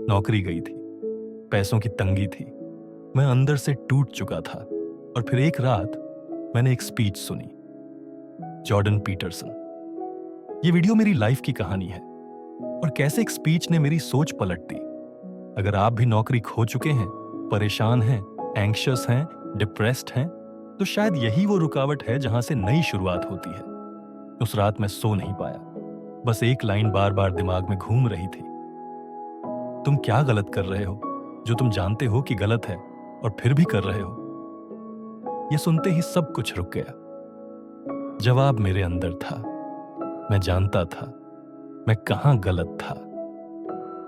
नौकरी गई थी, पैसों की तंगी थी, मैं अंदर से टूट चुका था। और फिर एक रात मैंने एक स्पीच सुनी, जॉर्डन पीटरसन। ये वीडियो मेरी लाइफ की कहानी है और कैसे एक स्पीच ने मेरी सोच पलट दी। अगर आप भी नौकरी खो चुके हैं, परेशान हैं, एंग्शियस हैं, डिप्रेस्ड हैं, तो शायद यही वो रुकावट है जहां से नई शुरुआत होती है। उस रात मैं सो नहीं पाया, बस एक लाइन बार बार दिमाग में घूम रही थी। तुम क्या गलत कर रहे हो जो तुम जानते हो कि गलत है और फिर भी कर रहे हो? ये सुनते ही सब कुछ रुक गया। जवाब मेरे अंदर था। मैं जानता था मैं कहां गलत था,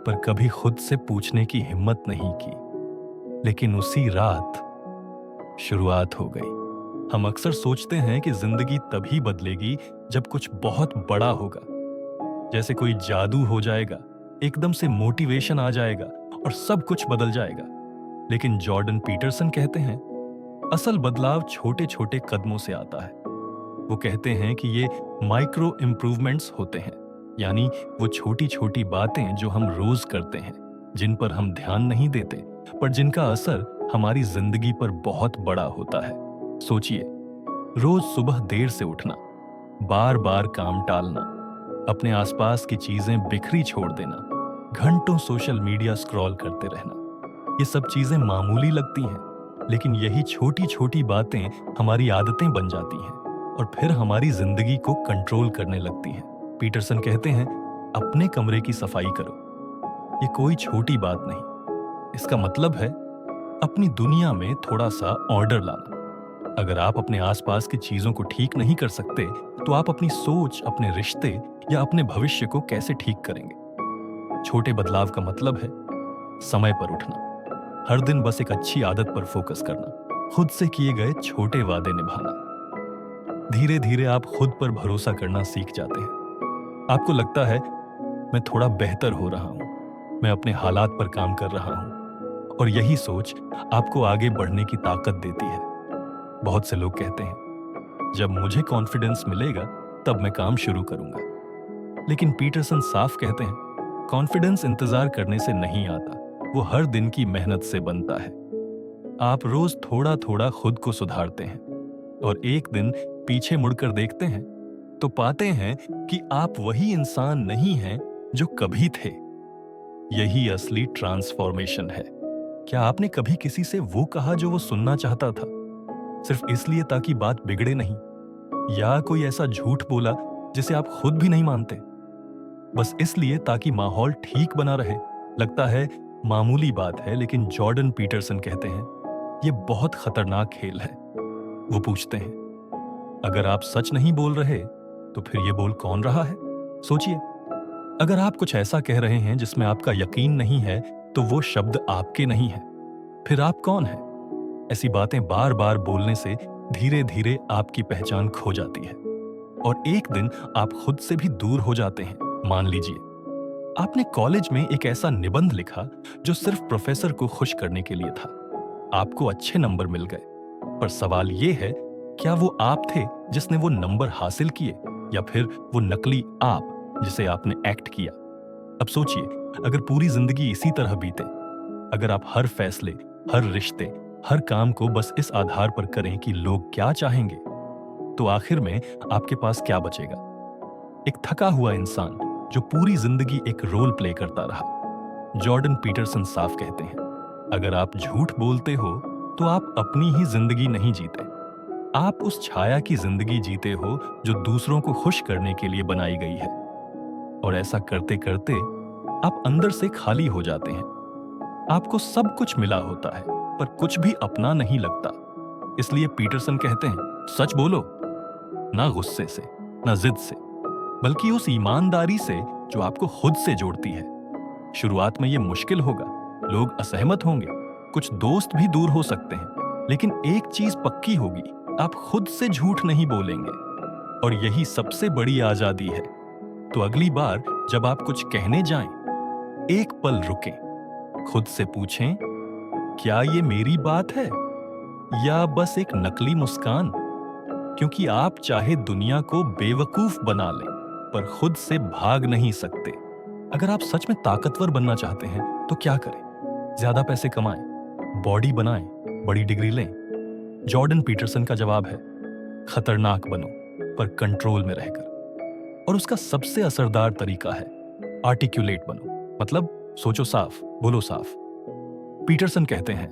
पर कभी खुद से पूछने की हिम्मत नहीं की। लेकिन उसी रात शुरुआत हो गई। हम अक्सर सोचते हैं कि जिंदगी तभी बदलेगी जब कुछ बहुत बड़ा होगा, जैसे कोई जादू हो जाएगा, एकदम से मोटिवेशन आ जाएगा और सब कुछ बदल जाएगा। लेकिन जॉर्डन पीटरसन कहते हैं असल बदलाव छोटे छोटे कदमों से आता है। वो कहते हैं कि ये माइक्रो इंप्रूवमेंट्स होते हैं, यानी वो छोटी छोटी बातें जो हम रोज करते हैं, जिन पर हम ध्यान नहीं देते, पर जिनका असर हमारी जिंदगी पर बहुत बड़ा होता है। सोचिए, रोज सुबह देर से उठना, बार बार काम टालना, अपने आसपास की चीजें बिखरी छोड़ देना, घंटों सोशल मीडिया स्क्रॉल करते रहना। ये सब चीजें मामूली लगती हैं, लेकिन यही छोटी छोटी बातें हमारी आदतें बन जाती हैं और फिर हमारी जिंदगी को कंट्रोल करने लगती हैं। पीटरसन कहते हैं अपने कमरे की सफाई करो। ये कोई छोटी बात नहीं, इसका मतलब है अपनी दुनिया में थोड़ा सा ऑर्डर लाना। अगर आप अपने आसपास की चीजों को ठीक नहीं कर सकते, तो आप अपनी सोच, अपने रिश्ते या अपने भविष्य को कैसे ठीक करेंगे? छोटे बदलाव का मतलब है समय पर उठना, हर दिन बस एक अच्छी आदत पर फोकस करना, खुद से किए गए छोटे वादे निभाना। धीरे धीरे आप खुद पर भरोसा करना सीख जाते हैं। आपको लगता है मैं थोड़ा बेहतर हो रहा हूं, मैं अपने हालात पर काम कर रहा हूं, और यही सोच आपको आगे बढ़ने की ताकत देती है। बहुत से लोग कहते हैं जब मुझे कॉन्फिडेंस मिलेगा तब मैं काम शुरू करूंगा। लेकिन पीटरसन साफ कहते हैं कॉन्फिडेंस इंतजार करने से नहीं आता, वो हर दिन की मेहनत से बनता है। आप रोज थोड़ा थोड़ा खुद को सुधारते हैं और एक दिन पीछे मुड़कर देखते हैं तो पाते हैं कि आप वही इंसान नहीं हैं जो कभी थे। यही असली ट्रांसफॉर्मेशन है। क्या आपने कभी किसी से वो कहा जो वो सुनना चाहता था, सिर्फ इसलिए ताकि बात बिगड़े नहीं? या कोई ऐसा झूठ बोला जिसे आप खुद भी नहीं मानते, बस इसलिए ताकि माहौल ठीक बना रहे? लगता है मामूली बात है, लेकिन जॉर्डन पीटरसन कहते हैं ये बहुत खतरनाक खेल है। वो पूछते हैं अगर आप सच नहीं बोल रहे तो फिर ये बोल कौन रहा है? सोचिए, अगर आप कुछ ऐसा कह रहे हैं जिसमें आपका यकीन नहीं है, तो वो शब्द आपके नहीं है, फिर आप कौन हैं? ऐसी बातें बार बार बोलने से धीरे धीरे आपकी पहचान खो जाती है और एक दिन आप खुद से भी दूर हो जाते हैं। मान लीजिए आपने कॉलेज में एक ऐसा निबंध लिखा जो सिर्फ प्रोफेसर को खुश करने के लिए था। आपको अच्छे नंबर मिल गए, पर सवाल यह है क्या वो आप थे जिसने वो नंबर हासिल किए, या फिर वो नकली आप जिसे आपने एक्ट किया? अब सोचिए, अगर पूरी जिंदगी इसी तरह बीते, अगर आप हर फैसले, हर रिश्ते, हर काम को बस इस आधार पर करें कि लोग क्या चाहेंगे, तो आखिर में आपके पास क्या बचेगा? एक थका हुआ इंसान जो पूरी जिंदगी एक रोल प्ले करता रहा। जॉर्डन पीटरसन साफ कहते हैं अगर आप झूठ बोलते हो तो आप अपनी ही जिंदगी नहीं जीते, आप उस छाया की जिंदगी जीते हो जो दूसरों को खुश करने के लिए बनाई गई है। और ऐसा करते करते आप अंदर से खाली हो जाते हैं। आपको सब कुछ मिला होता है, पर कुछ भी अपना नहीं लगता। इसलिए पीटरसन कहते हैं सच बोलो, ना गुस्से से, ना जिद से, बल्कि उस ईमानदारी से जो आपको खुद से जोड़ती है। शुरुआत में ये मुश्किल होगा, लोग असहमत होंगे, कुछ दोस्त भी दूर हो सकते हैं, लेकिन एक चीज पक्की होगी, आप खुद से झूठ नहीं बोलेंगे, और यही सबसे बड़ी आजादी है। तो अगली बार जब आप कुछ कहने जाएं, एक पल रुकें, खुद से पूछें क्या ये मेरी बात है या बस एक नकली मुस्कान? क्योंकि आप चाहे दुनिया को बेवकूफ बना लें, पर खुद से भाग नहीं सकते। अगर आप सच में ताकतवर बनना चाहते हैं तो क्या करें? ज्यादा पैसे कमाएं, बॉडी बनाएं, बड़ी डिग्री लें? जॉर्डन पीटरसन का जवाब है, खतरनाक बनो पर कंट्रोल में रहकर। और उसका सबसे असरदार तरीका है आर्टिकुलेट बनो, मतलब सोचो साफ, बोलो साफ। पीटरसन कहते हैं,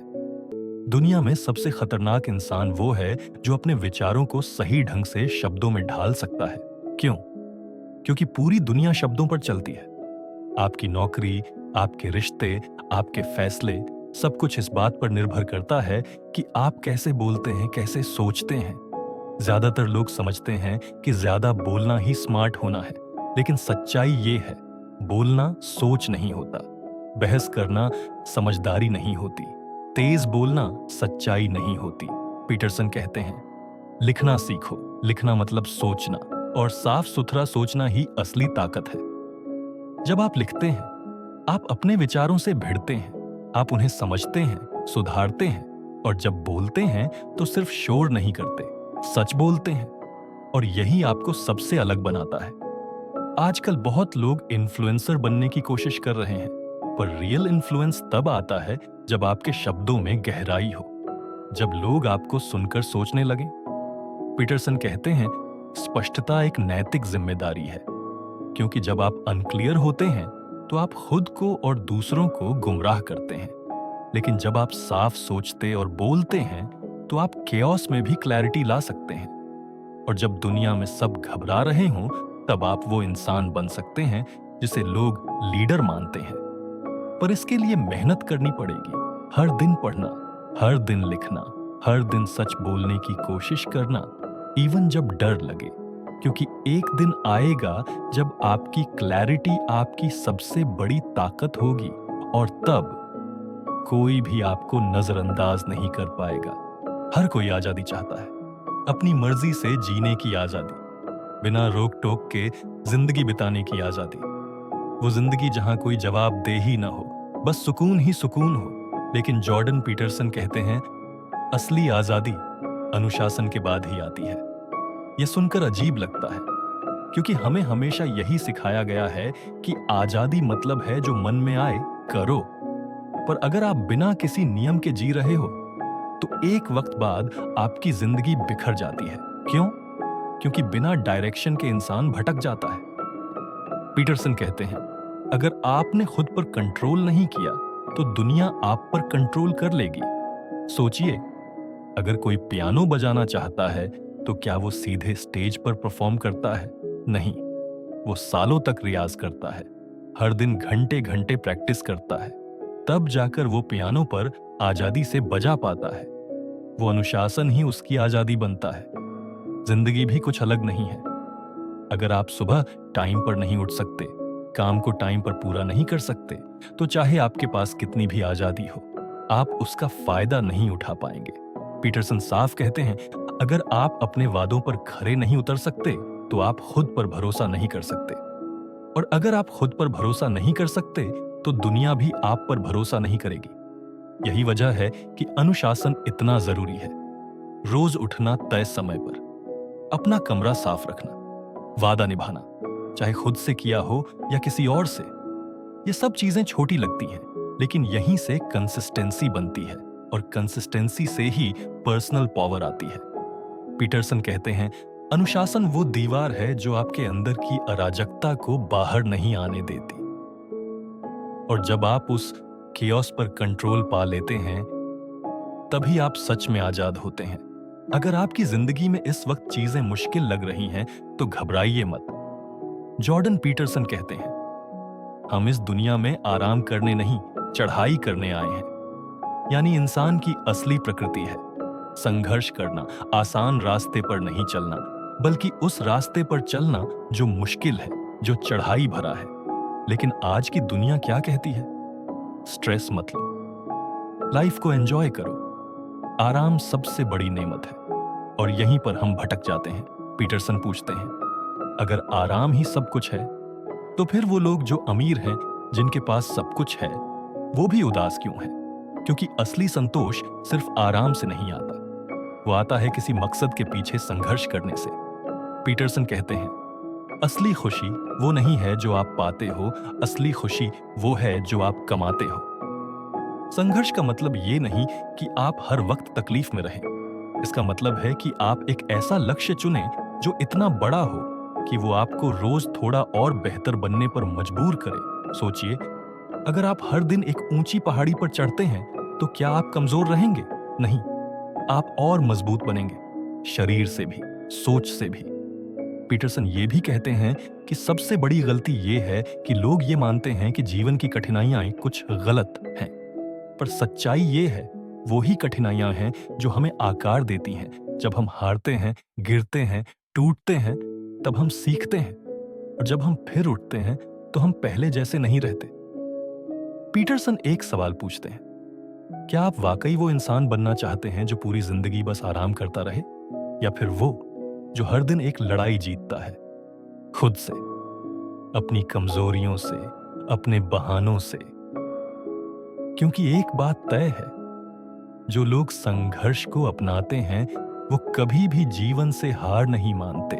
दुनिया में सबसे खतरनाक इंसान वो है जो अपने विचारों को सही ढंग से शब्दों में ढाल सकता है। क्यों? क्योंकि पूरी दुनिया शब्दों पर चलती है। आपकी नौकरी, आपके रिश्ते, आपके फैसले, सब कुछ इस बात पर निर्भर करता है कि आप कैसे बोलते हैं, कैसे सोचते हैं। ज्यादातर लोग समझते हैं कि ज्यादा बोलना ही स्मार्ट होना है, लेकिन सच्चाई ये है, बोलना सोच नहीं होता, बहस करना समझदारी नहीं होती, तेज बोलना सच्चाई नहीं होती। पीटरसन कहते हैं, लिखना सीखो, लिखना मतलब सोचना, और साफ सुथरा सोचना ही असली ताकत है। जब आप लिखते हैं, आप अपने विचारों से भिड़ते हैं, आप उन्हें समझते हैं, सुधारते हैं, और जब बोलते हैं तो सिर्फ शोर नहीं करते, सच बोलते हैं। और यही आपको सबसे अलग बनाता है। आजकल बहुत लोग इन्फ्लुएंसर बनने की कोशिश कर रहे हैं, पर रियल इन्फ्लुएंस तब आता है जब आपके शब्दों में गहराई हो, जब लोग आपको सुनकर सोचने लगें। पीटरसन कहते हैं, स्पष्टता एक नैतिक जिम्मेदारी है, क्योंकि जब आप अनक्लियर होते हैं तो आप खुद को और दूसरों को गुमराह करते हैं, लेकिन जब आप साफ सोचते और बोलते हैं तो आप केओस में भी क्लैरिटी ला सकते हैं। और जब दुनिया में सब घबरा रहे हों, तब आप वो इंसान बन सकते हैं जिसे लोग लीडर मानते हैं। पर इसके लिए मेहनत करनी पड़ेगी, हर दिन पढ़ना, हर दिन लिखना, हर दिन सच बोलने की कोशिश करना, इवन जब डर लगे, क्योंकि एक दिन आएगा जब आपकी क्लैरिटी आपकी सबसे बड़ी ताकत होगी, और तब कोई भी आपको नजरअंदाज नहीं कर पाएगा। हर कोई आजादी चाहता है, अपनी मर्जी से जीने की आजादी, बिना रोक टोक के जिंदगी बिताने की आजादी। वो जिंदगी जहां कोई जवाब दे ही ना हो, बस सुकून ही सुकून हो। लेकिन जॉर्डन पीटरसन कहते हैं, असली आजादी अनुशासन के बाद ही आती है। यह सुनकर अजीब लगता है, क्योंकि हमें हमेशा यही सिखाया गया है कि आजादी मतलब है जो मन में आए करो। पर अगर आप बिना किसी नियम के जी रहे हो तो एक वक्त बाद आपकी जिंदगी बिखर जाती है। क्यों? क्योंकि बिना डायरेक्शन के इंसान भटक जाता है। पीटरसन कहते हैं, अगर आपने खुद पर कंट्रोल नहीं किया तो दुनिया आप पर कंट्रोल कर लेगी। सोचिए, अगर कोई पियानो बजाना चाहता है तो क्या वो सीधे स्टेज पर परफॉर्म करता है? नहीं, वो सालों तक रियाज करता है, हर दिन घंटे घंटे प्रैक्टिस करता है, तब जाकर वो पियानो पर आजादी से बजा पाता है। वो अनुशासन ही उसकी आजादी बनता है। जिंदगी भी कुछ अलग नहीं है। अगर आप सुबह टाइम पर नहीं उठ सकते, काम को टाइम पर पूरा नहीं कर सकते, तो चाहे आपके पास कितनी भी आजादी हो, आप उसका फायदा नहीं उठा पाएंगे। पीटरसन साफ कहते हैं, अगर आप अपने वादों पर खरे नहीं उतर सकते तो आप खुद पर भरोसा नहीं कर सकते, और अगर आप खुद पर भरोसा नहीं कर सकते तो दुनिया भी आप पर भरोसा नहीं करेगी। यही वजह है कि अनुशासन इतना जरूरी है। रोज उठना तय समय पर, अपना कमरा साफ रखना, वादा निभाना, चाहे खुद से किया हो या किसी और से। ये सब चीजें छोटी लगती हैं, लेकिन यहीं से कंसिस्टेंसी बनती है, और कंसिस्टेंसी से ही पर्सनल पावर आती है। पीटरसन कहते हैं, अनुशासन वो दीवार है जो आपके अंदर की अराजकता को बाहर नहीं आने देती। और जब आप उस केओस पर कंट्रोल पा लेते हैं, तभी आप सच में आजाद होते हैं। अगर आपकी जिंदगी में इस वक्त चीजें मुश्किल लग रही हैं तो घबराइए मत। जॉर्डन पीटरसन कहते हैं, हम इस दुनिया में आराम करने नहीं, चढ़ाई करने आए हैं। यानी इंसान की असली प्रकृति है संघर्ष करना, आसान रास्ते पर नहीं चलना, बल्कि उस रास्ते पर चलना जो मुश्किल है, जो चढ़ाई भरा है। लेकिन आज की दुनिया क्या कहती है? स्ट्रेस मत लो, लाइफ को एंजॉय करो। आराम सबसे बड़ी नेमत है, और यहीं पर हम भटक जाते हैं। पीटरसन पूछते हैं, अगर आराम ही सब कुछ है, तो फिर वो लोग जो अमीर हैं, जिनके पास सब कुछ है, वो भी उदास क्यों हैं? क्योंकि असली संतोष सिर्फ आराम से नहीं आता, वो आता है किसी मकसद के पीछे संघर्ष करने से। पीटरसन कहते हैं, असली खुशी वो नहीं है जो आप पाते हो, असली खुशी वो है जो आप कमाते हो। संघर्ष का मतलब ये नहीं कि आप हर वक्त तकलीफ में रहें। इसका मतलब है कि आप एक ऐसा लक्ष्य चुनें जो इतना बड़ा हो कि वो आपको रोज थोड़ा और बेहतर बनने पर मजबूर करे। सोचिए, अगर आप हर दिन एक ऊंची पहाड़ी पर चढ़ते हैं, तो क्या आप कमजोर रहेंगे? नहीं, आप और मजबूत बनेंगे, शरीर से भी, सोच से भी। पीटरसन ये भी कहते हैं कि सबसे बड़ी गलती ये है कि लोग ये मानते हैं कि जीवन की कठिनाइयां कुछ गलत हैं, पर सच्चाई ये है, वो ही कठिनाइयां हैं जो हमें आकार देती हैं। जब हम हारते हैं, गिरते हैं, टूटते हैं, तब हम सीखते हैं, और जब हम फिर उठते हैं तो हम पहले जैसे नहीं रहते। पीटरसन एक सवाल पूछते हैं, क्या आप वाकई वो इंसान बनना चाहते हैं जो पूरी जिंदगी बस आराम करता रहे, या फिर वो जो हर दिन एक लड़ाई जीतता है, खुद से, अपनी कमजोरियों से, अपने बहानों से? क्योंकि एक बात तय है, जो लोग संघर्ष को अपनाते हैं वो कभी भी जीवन से हार नहीं मानते।